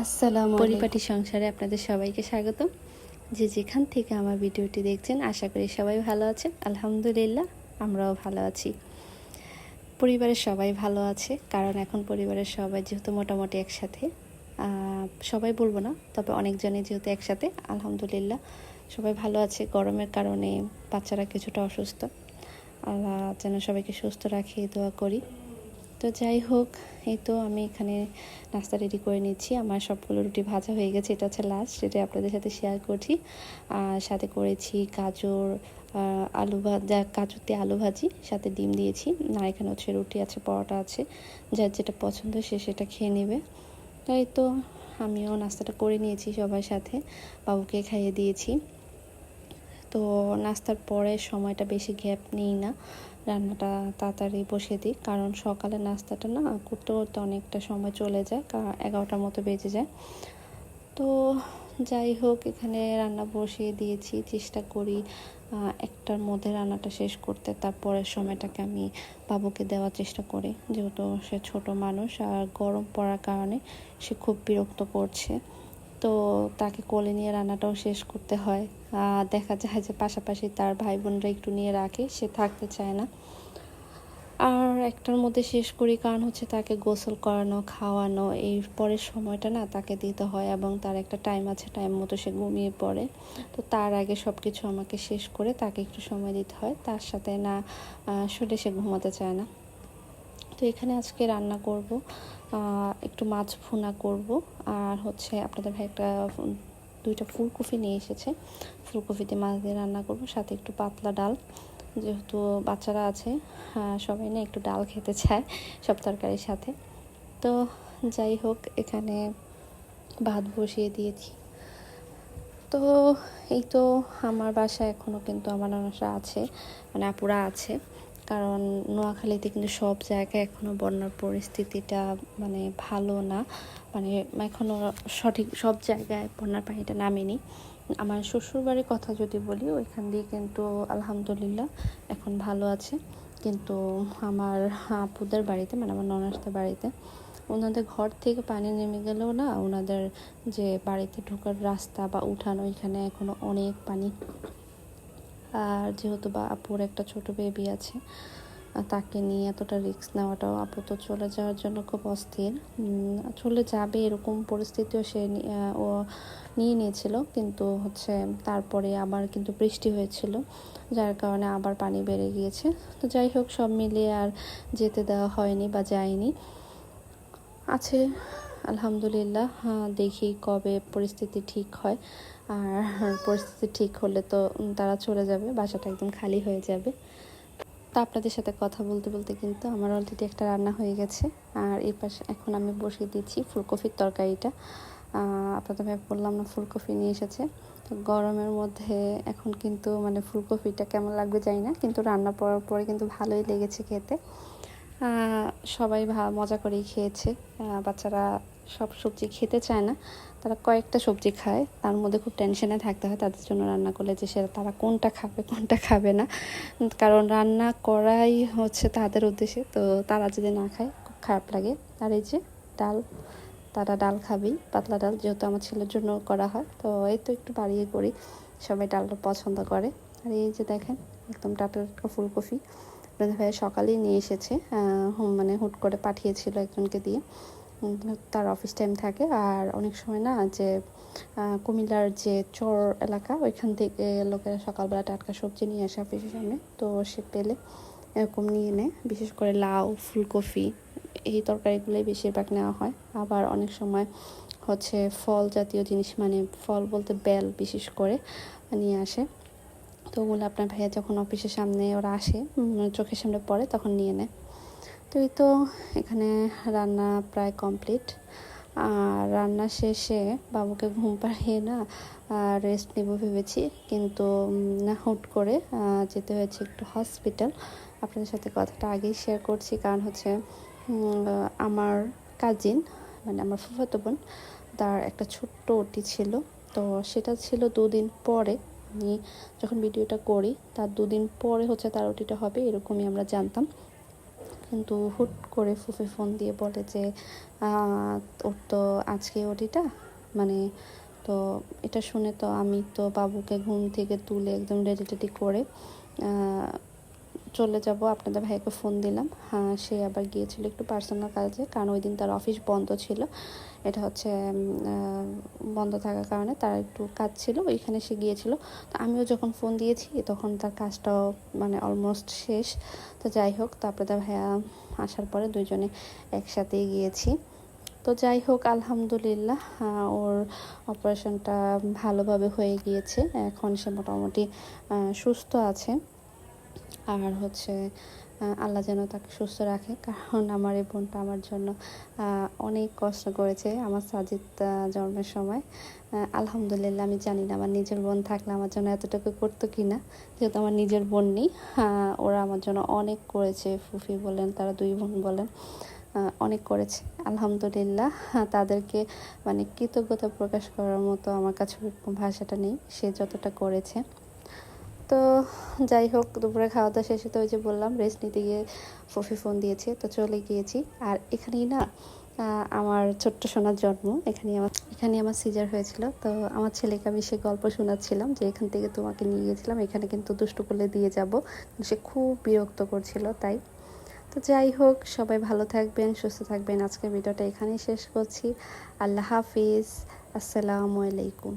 আসসালামু পরিপাটি আলাইকুম। সংসারে আপনাদের সবাইকে স্বাগতম। যে যেখান থেকে আমার ভিডিওটি দেখছেন আশা করি সবাই ভালো আছেন। আলহামদুলিল্লাহ আমরাও ভালো আছি। পরিবারের সবাই ভালো আছে, কারণ এখন পরিবারের সবাই যেহেতু মোটামুটি একসাথে, সবাই বলবো না, তবে অনেকজনই যেহেতু একসাথে, আলহামদুলিল্লাহ সবাই ভালো আছে। গরমের কারণে বাচ্চারা কিছুটা অসুস্থ, আল্লাহ যেন সবাইকে সুস্থ রাখে দোয়া করি। তো যাই হোক, এই তো আমি এখানে নাস্তা রেডি করে নিচ্ছি। আমার সবগুলো রুটি ভাজা হয়ে গেছে, এটা হচ্ছে লাস্ট, সেটা আপনাদের সাথে শেয়ার করছি। আর সাথে করেছি গাজর, আলু ভাজা, গাজর আলু ভাজি, সাথে ডিম দিয়েছি। আর এখানে হচ্ছে রুটি আছে, পরোটা আছে, যার যেটা পছন্দ সে সেটা খেয়ে নেবে। তাই তো আমিও নাস্তাটা করে নিয়েছি সবার সাথে, বাবুকে খাইয়ে দিয়েছি। তো নাস্তার পরে সময়টা বেশি গ্যাপ নিই না, রান্নাটা তাড়াতাড়ি বসিয়ে দিই, কারণ সকালে নাস্তাটা না করতে করতে অনেকটা সময় চলে যায়, 11টার মতো বেজে যায়। তো যাই হোক, এখানে রান্না বসিয়ে দিয়েছি, চেষ্টা করি 1টার মধ্যে রান্নাটা শেষ করতে। তারপরের সময়টাকে আমি বাবুকে দেওয়ার চেষ্টা করি, যেহেতু সে ছোট মানুষ আর গরম পড়ার কারণে সে খুব বিরক্ত করছে। তো তাকে কোলে নিয়ে রান্নাটাও শেষ করতে হয়। দেখা যায় যে পাশাপাশি তার ভাই বোনরা একটু নিয়ে রাখে, সে থাকতে চায় না। আর 1টার মধ্যে শেষ করি, কারণ হচ্ছে তাকে গোসল করানো, খাওয়ানো, এই পরের সময়টা না তাকে দিতে হয়, এবং তার একটা টাইম আছে, টাইম মতো সে ঘুমিয়ে পড়ে। তো তার আগে সব কিছু আমাকে শেষ করে তাকে একটু সময় দিতে হয়, তার সাথে না শুলে সে ঘুমাতে চায় না। তো এখানে আজকে রান্না করব, একটু মাছ ভুনা করব, আর হচ্ছে আপনাদের ভাই একটা 2টা ফুলকপি নিয়ে এসেছে, ফুলকপি দিয়ে মাছ দিয়ে রান্না করব, সাথে একটু পাতলা ডাল, যেহেতু বাচ্চারা আছে, সবাই না একটু ডাল খেতে চায় সব তরকারির সাথে। তো যাই হোক, এখানে ভাত বসিয়ে দিয়েছি। তো এই তো আমার বাসায় এখনও কিন্তু আমার নানারা আছে, মানে আপুরা আছে, কারণ নোয়াখালীতে কিন্তু সব জায়গায় এখনও বন্যার পরিস্থিতিটা মানে ভালো না, মানে এখনও সঠিক সব জায়গায় বন্যার পানিটা নামেনি। আমার শ্বশুরবাড়ির কথা যদি বলি, ওইখান দিয়ে কিন্তু আলহামদুলিল্লাহ এখন ভালো আছে, কিন্তু আমার আপুদের বাড়িতে, মানে আমার ননদের বাড়িতে, ওনাদের ঘর থেকে পানি নেমে গেলেও না, ওনাদের যে বাড়িতে ঢোকার রাস্তা বা উঠান, ওইখানে এখনও অনেক পানি। আর যেহেতু বা আপুর একটা ছোট বেবি আছে, তাকে নিয়ে এতটা রিস্ক নেওয়াটাও, আপু তো চলে যাওয়ার জন্য খুব অস্থির, চলে যাবে এরকম পরিস্থিতিও সে ও নিয়ে নিয়েছিল, কিন্তু হচ্ছে তারপরে আবার কিন্তু বৃষ্টি হয়েছিল, যার কারণে আবার পানি বেড়ে গিয়েছে। তো যাই হোক, সব মিলিয়ে আর যেতে দেওয়া হয়নি বা যায়নি, আছে আলহামদুলিল্লাহ। দেখি কবে পরিস্থিতি ঠিক হয়, আর পরিস্থিতি ঠিক হলে তো তারা চলে যাবে, বাসাটা একদম খালি হয়ে যাবে। তো আপনাদের সাথে কথা বলতে বলতে কিন্তু আমার অলরেডি একটা রান্না হয়ে গেছে, আর এই পাশে এখন আমি বসিয়ে দিচ্ছি ফুলকপির তরকারিটা। আপনাদের ভাই বললাম না, ফুলকপি নিয়ে এসেছে। তো গরমের মধ্যে এখন কিন্তু মানে ফুলকপিটা কেমন লাগবে জানি না, কিন্তু রান্না করার পরে কিন্তু ভালোই লেগেছে খেতে। সবাই মজা করেই খেয়েছে। বাচ্চারা সব সবজি খেতে চায় না, তারা কয়েকটা সবজি খায়, তার মধ্যে খুব টেনশনে থাকতে হয় তাদের জন্য রান্না করলে, যে তারা কোনটা খাবে কোনটা খাবে না, কারণ রান্না করাই হচ্ছে তাদের উদ্দেশ্যে। তো তারা যদি না খায় খুব খারাপ লাগে। আর এই যে ডাল, তারা ডাল খাবেই, পাতলা ডাল, যেহেতু আমার ছেলের জন্য করা হয়, তো এই তো একটু বাড়িয়ে করি, সবাই ডালটা পছন্দ করে। আর এই যে দেখেন, একদম টাটকা ফুলকপি আপনাদের ভাইয়া সকালেই নিয়ে এসেছে, মানে হুট করে পাঠিয়েছিল একজনকে দিয়ে, তার অফিস টাইম থাকে। আর অনেক সময় না, যে কুমিল্লার যে চর এলাকা, ওইখান থেকে লোকেরা সকালবেলা টাটকা সবজি নিয়ে আসে অফিসের সামনে, তো সে পেলে এরকম নিয়ে নেয়। বিশেষ করে লাউ, ফুলকপি, এই তরকারিগুলোই বেশিরভাগ নেওয়া হয়। আবার অনেক সময় হচ্ছে ফল জাতীয় জিনিস, মানে ফল বলতে বেল বিশেষ করে নিয়ে আসে। তো ওগুলো আপনার ভাইয়া যখন অফিসের সামনে ওরা আসে, চোখের সামনে পড়ে, তখন নিয়ে নেয়। তো এই তো এখানে রান্না প্রায় কমপ্লিট। আর রান্না শেষে বাবুকে ঘুম পাড়িয়ে না রেস্ট নেব ভেবেছি, কিন্তু না, হুট করে যেতে হয়েছে একটু হসপিটাল। আপনাদের সাথে কথাটা আগেই শেয়ার করছি, কারণ হচ্ছে আমার কাজিন, মানে আমার ফুফাতো বোন, তার একটা ছোট্ট ওটি ছিল। তো সেটা ছিল 2 দিন পরে, আমি যখন ভিডিওটা করি তার 2 দিন পরে হচ্ছে তার ওটিটা হবে, এরকমই আমরা জানতাম। কিন্তু হুট করে ফুফি ফোন দিয়ে বলে যে ওর তো আজকে ওটিটা, মানে তো এটা শুনে তো আমি তো বাবুকে ঘুম থেকে তুলে একদম রেডি টেডি করে চলে যাব, আপনাদের ভাইকে ফোন দিলাম। হ্যাঁ, সে আবার গিয়েছিল একটু পার্সোনাল কাজে, কারণ ওই দিন তার অফিস বন্ধ ছিল। এটা হচ্ছে বন্ধ থাকার কারণে তার একটু কাজ ছিল, ওইখানে সে গিয়েছিল। তো আমিও যখন ফোন দিয়েছি তখন তার কাজটাও মানে অলমোস্ট শেষ। তো যাই হোক, তো আপনাদের ভাইয়া আসার পরে দুইজনে একসাথেই গিয়েছি। তো যাই হোক, আলহামদুলিল্লাহ ওর অপারেশনটা ভালোভাবে হয়ে গিয়েছে। এখন সে মোটামুটি সুস্থ আছে। আর হচ্ছে আল্লাহ যেন তাকে সুস্থ রাখে, কারণ আমার এই বোনটা আমার জন্য অনেক কষ্ট করেছে আমার সাজিদ জন্মের সময়। আলহামদুলিল্লাহ, আমি জানি না আমার নিজের বোন থাকলে আমার জন্য এতটুকু করতো কি না, যেহেতু আমার নিজের বোন নেই। ওরা আমার জন্য অনেক করেছে, ফুফি বলেন, তারা দুই বোন বলেন, অনেক করেছে। আলহামদুলিল্লাহ, তাদেরকে মানে কৃতজ্ঞতা প্রকাশ করার মতো আমার কাছে ভাষাটা নেই, সে যতটা করেছে। তো যাই হোক, দুপুরে খাওয়া দাওয়া শেষে তো ওই যে বললাম রেস্ট নিতে গিয়ে ফুফি ফোন দিয়েছে, তো চলে গিয়েছি। আর এখানেই না আমার ছোট্ট সোনার জন্ম, এখানে আমার সিজার হয়েছিল। তো আমার ছেলেকে আমি সে গল্প শোনাচ্ছিলাম যে এখান থেকে তোমাকে নিয়ে গেছিলাম, এখানে কিন্তু দুষ্টু করলে দিয়ে যাব, সে খুব বিরক্ত করছিল তাই। তো যাই হোক, সবাই ভালো থাকবেন, সুস্থ থাকবেন। আজকের ভিডিওটা এখানেই শেষ করছি। আল্লাহ হাফিজ, আসসালামু আলাইকুম।